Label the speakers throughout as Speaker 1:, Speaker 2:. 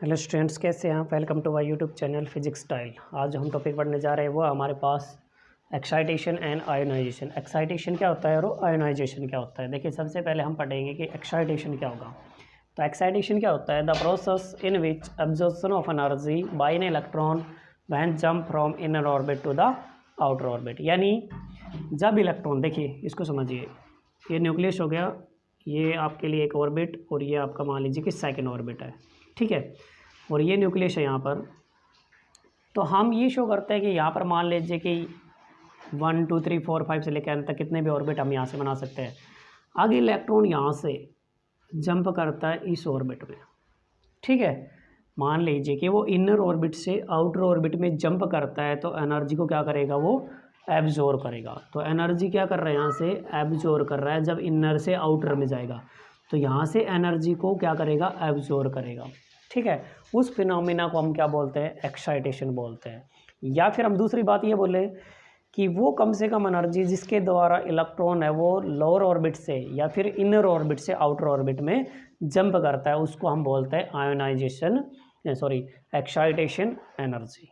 Speaker 1: Hello students, कैसे हैं आप। Welcome to my YouTube channel physics style. आज जो हम टॉपिक पढ़ने जा रहे हैं वो हमारे पास एक्साइटेशन एंड आयोनाइजेशन। एक्साइटेशन क्या होता है और आयोनाइजेशन क्या होता है। देखिए, सबसे पहले हम पढ़ेंगे कि एक्साइटेशन क्या होगा। तो एक्साइटेशन क्या होता है? The process in which absorption of energy by an electron when jump from inner orbit to the outer orbit. यानी जब इलेक्ट्रॉन, देखिए इसको समझिए, ये न्यूक्लियस हो गया, ये आपके लिए एक ऑर्बिट और ये आपका मान लीजिए कि सेकेंड ऑर्बिट है, ठीक है, और ये न्यूक्लियस है यहाँ पर। तो हम ये शो करते हैं कि यहाँ पर मान लीजिए कि 1 2 3 4 5 से लेकर अंत तक कितने भी ऑर्बिट हम यहाँ से बना सकते हैं। आगे इलेक्ट्रॉन यहाँ से जंप करता है इस ऑर्बिट में, ठीक है। मान लीजिए कि वो इनर ऑर्बिट से आउटर ऑर्बिट में जंप करता है, तो एनर्जी को क्या करेगा, वो एब्जॉर्ब करेगा। तो एनर्जी क्या कर रहा है, यहाँ से एब्जॉर्ब कर रहा है। जब इनर से आउटर में जाएगा तो यहाँ से एनर्जी को क्या करेगा, एब्जॉर्ब करेगा, ठीक है। उस फिनोमिना को हम क्या बोलते हैं, एक्साइटेशन बोलते हैं। या फिर हम दूसरी बात ये बोले कि वो कम से कम एनर्जी जिसके द्वारा इलेक्ट्रॉन है वो लोअर ऑर्बिट से या फिर इनर ऑर्बिट से आउटर ऑर्बिट में जंप करता है, उसको हम बोलते हैं आयोनाइजेशन, एक्साइटेशन एनर्जी।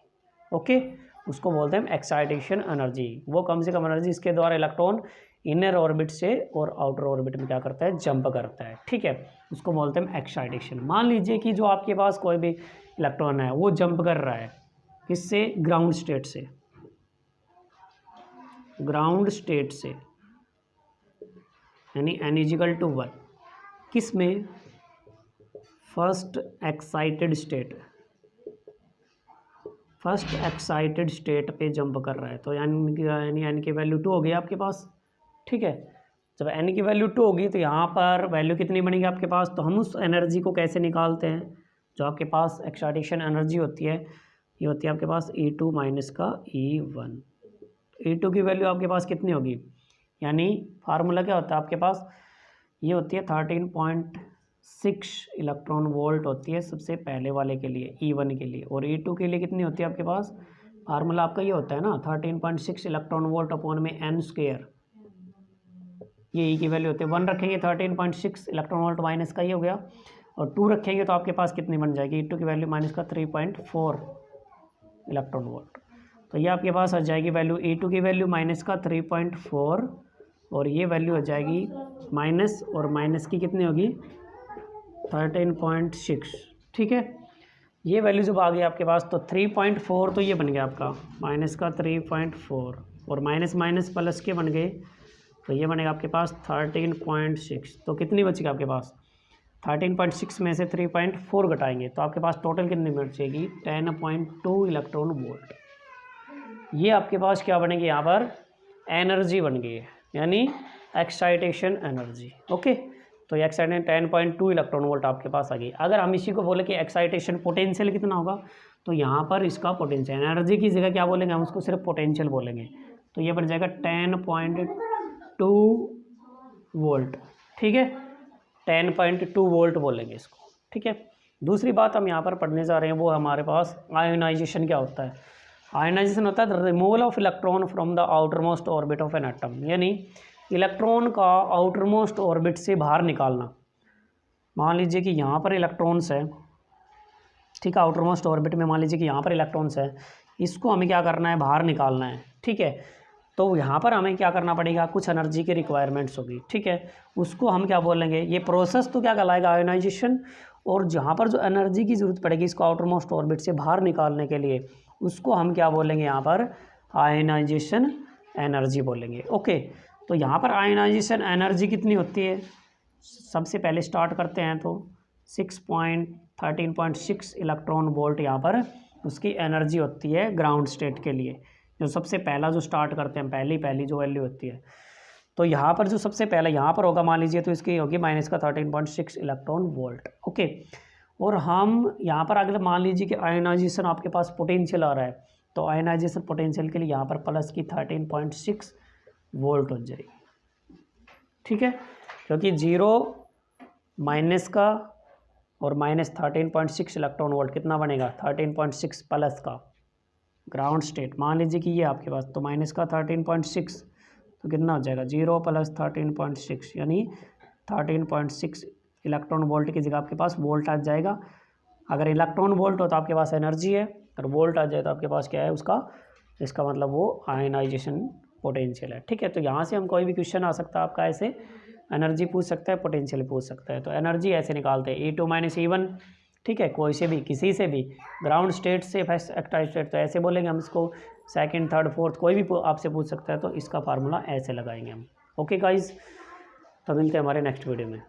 Speaker 1: ओके, उसको बोलते हैं एक्साइटेशन एनर्जी। वो कम से कम एनर्जी इसके द्वारा इलेक्ट्रॉन इनर ऑर्बिट से और आउटर ऑर्बिट में क्या करता है, जंप करता है, ठीक है। उसको बोलते हैं एक्साइटेशन। मान लीजिए कि जो आपके पास कोई भी इलेक्ट्रॉन है वो जंप कर रहा है, किससे, ग्राउंड स्टेट से, ग्राउंड स्टेट से, यानी n इजिकल टू 1, किस में, first excited state, first excited state पे जंप कर रहा है। तो यानी n की वैल्यू 2 हो गई आपके पास, ठीक है। जब n की वैल्यू 2 होगी तो यहाँ पर वैल्यू कितनी बनेगी आपके पास। तो हम उस एनर्जी को कैसे निकालते हैं, जो आपके पास एक्साइटेशन एनर्जी होती है, ये होती है आपके पास E2 माइनस का E1। E2 की वैल्यू आपके पास कितनी होगी, यानी फार्मूला क्या होता है आपके पास, ये होती है 13.6 इलेक्ट्रॉन वोल्ट होती है सबसे पहले वाले के लिए, E1 के लिए। और E2 के लिए कितनी होती है आपके पास, फार्मूला आपका ये होता है ना, 13.6 इलेक्ट्रॉन वोल्ट अपॉन में n स्क्वायर। ये E की वैल्यू होती है, 1 रखेंगे 13.6 इलेक्ट्रॉन वोल्ट माइनस का ये हो गया, और 2 रखेंगे तो आपके पास कितनी बन जाएगी, E2 की वैल्यू माइनस का 3.4 इलेक्ट्रॉन वोल्ट। तो ये आपके पास आ जाएगी वैल्यू, E2 की वैल्यू माइनस का 3.4 और ये वैल्यू हो जाएगी माइनस, और माइनस की कितनी होगी 13.6, ठीक है। ये वैल्यू जब आ गई आपके पास तो 3.4, तो ये बन गया आपका माइनस का 3.4 और माइनस माइनस प्लस के बन गए, तो ये बनेगा आपके पास 13.6। तो कितनी बचेगी आपके पास, 13.6 में से 3.4 घटाएंगे तो आपके पास टोटल कितनी बचेगी, 10.2 इलेक्ट्रॉन वोल्ट। ये आपके पास क्या बनेगी, यहाँ पर एनर्जी बन गई है, यानी एक्साइटेशन एनर्जी। ओके, तो ये एक्साइटेशन 10.2 इलेक्ट्रॉन वोल्ट आपके पास आ गई। अगर हम इसी को बोले कि एक्साइटेशन पोटेंशियल कितना होगा, तो यहाँ पर इसका पोटेंशियल, एनर्जी की जगह क्या बोलेंगे हम, उसको सिर्फ पोटेंशियल बोलेंगे। तो ये बन जाएगा 10.2 वोल्ट, ठीक है, 10.2 वोल्ट बोलेंगे इसको, ठीक है। दूसरी बात हम यहाँ पर पढ़ने जा रहे हैं वो हमारे पास आयोनाइजेशन क्या होता है। आयोनाइजेशन होता है removal of electron from the outer most orbit of an atom, यानी इलेक्ट्रॉन का आउटर मोस्ट ऑर्बिट से बाहर निकालना। मान लीजिए कि यहाँ पर इलेक्ट्रॉन्स है, ठीक है, आउटर मोस्ट ऑर्बिट में मान लीजिए कि यहाँ पर इलेक्ट्रॉन्स है, इसको हमें क्या करना है, बाहर निकालना है, ठीक है। तो यहाँ पर हमें क्या करना पड़ेगा, कुछ एनर्जी की रिक्वायरमेंट्स होगी, ठीक है। उसको हम क्या बोलेंगे, ये प्रोसेस तो क्या कहलाएगा, आयोनाइजेशन। और जहाँ पर जो एनर्जी की ज़रूरत पड़ेगी इसको आउटर मोस्ट ऑर्बिट से बाहर निकालने के लिए, उसको हम क्या बोलेंगे, यहाँ पर आयोनाइजेशन एनर्जी बोलेंगे। ओके, तो यहाँ पर आयोनाइजेशन एनर्जी कितनी होती है, सबसे पहले स्टार्ट करते हैं तो 13.6 इलेक्ट्रॉन वोल्ट यहाँ पर उसकी एनर्जी होती है ग्राउंड स्टेट के लिए। जो सबसे पहला जो स्टार्ट करते हैं, पहली जो वैल्यू होती है, तो यहाँ पर जो सबसे पहला यहाँ पर होगा मान लीजिए, तो इसकी होगी माइनस का 13.6 इलेक्ट्रॉन वोल्ट। ओके, और हम यहाँ पर अगले मान लीजिए कि आयोनाइजेशन आपके पास पोटेंशियल आ रहा है, तो आयोनाइजेशन पोटेंशियल के लिए यहाँ पर प्लस की 13.6 वोल्ट हो जाएगी, ठीक है, क्योंकि 0 माइनस का और माइनस 13.6 इलेक्ट्रॉन वोल्ट कितना बनेगा, 13.6 प्लस का ग्राउंड स्टेट। मान लीजिए कि ये आपके पास, तो माइनस का 13.6 तो कितना हो जाएगा, 0 प्लस 13.6, यानी 13.6 इलेक्ट्रॉन वोल्ट की जगह आपके पास वोल्ट आ जाएगा। अगर इलेक्ट्रॉन वोल्ट हो तो आपके पास एनर्जी है, और वोल्ट आ जाए तो आपके पास क्या है उसका, इसका मतलब वो आयनाइजेशन पोटेंशियल है। ठीक है, तो यहाँ से हम कोई भी क्वेश्चन आ सकता है आपका ऐसे, एनर्जी पूछ सकता है, पोटेंशियल पूछ सकता है। तो एनर्जी ऐसे निकालते हैं E2 - E1। ठीक है, कोई से भी, किसी से भी, ग्राउंड स्टेट से फर्स्ट एक्साइटेड स्टेट, तो ऐसे बोलेंगे हम इसको, सेकंड, थर्ड, फोर्थ, कोई भी आपसे पूछ सकता है, तो इसका फार्मूला ऐसे लगाएंगे हम। ओके गाइज, तो मिलते हैं हमारे नेक्स्ट वीडियो में।